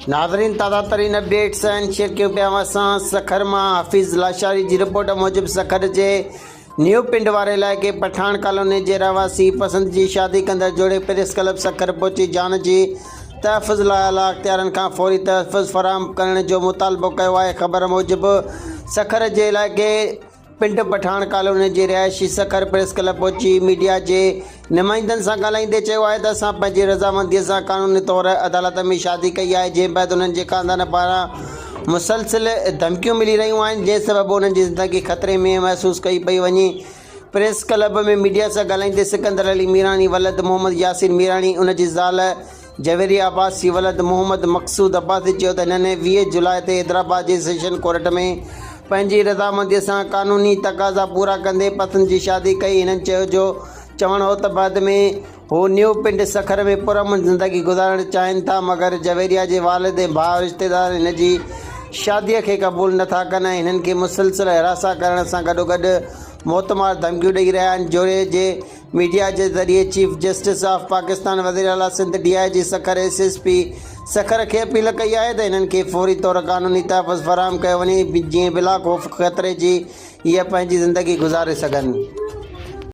नाज़रीन, ताज़ा तरीन अपडेट्स शेयर कयूं पिया असां सखर मां। हाफ़िज़ लाशारी जी रिपोर्ट मूजिब सखर जे न्यू पिंड वारे इलाइक़े पठान कॉलोनी जे रहवासी पसंद जी शादी कंदड़ जोड़े प्रेस क्लब सखर पहुची जान जी तहफ़ुज़ लाइ आला अख़्तियारनि खां फौरी तहफ़ुज़ फराहम करण जो मुतालबो कयो आहे। ख़बर मूजिब सखर जे इलाइक़े पिंड पठान कॉलोनी जे रिहायशी सखर प्रेस क्लब पहुची मीडिया के नुमाइंदनि सां ॻाल्हाईंदे चयो आहे त असां पंहिंजी रज़ामंदीअ सां क़ानूनी तौर अदालत में शादी कई आहे, जंहिं बैदि उन्हनि जे ख़ानदान पारां मुसलसिल धमकियूं मिली रहियूं आहिनि, जंहिं सबबु उन्हनि जी ज़िंदगी ख़तरे में महसूस कई पई वञे। प्रेस क्लब में मीडिया से ॻाल्हाईंदे सिकंदर अली मीरानी वलद मोहम्मद यासिन मीरानी उन जी ज़ाल जवेरी अब्बासी वलद मोहम्मद मक़सूद अब्बासी चयो त हिननि 20 जुलाई ते हैदराबाद जे सेशन कोर्ट में पंहिंजी रज़ामंदीअ सां क़ानूनी तक़ाज़ा पूरा कंदे पसंद जी शादी कई। हिननि चवणु हो त बाद में हू न्यू पिंड सखर में पुरअमन ज़िंदगी गुज़ारणु चाहिनि था, मगर जवेरिया जे वालिद ऐं भाउ रिश्तेदार हिन जी शादीअ खे क़बूल नथा कनि ऐं हिननि खे मुसलसिल हिरासा करण सां गॾोगॾु मौतमार धमकियूं ॾेई रहिया आहिनि। जोड़े जे मीडिया के ज़रिए चीफ जस्टिस ऑफ पाकिस्तान वज़ीर आला सिंध DIG सखर SSP सखर के अपील कई है तो इन्हनि खे फौरी तौर कानूनी तहफ़ुज़ फराहम कयो वञे, जीअं बिला खौफ़ ख़तरे जी इहा पंहिंजी ज़िंदगी गुज़ारे सघनि।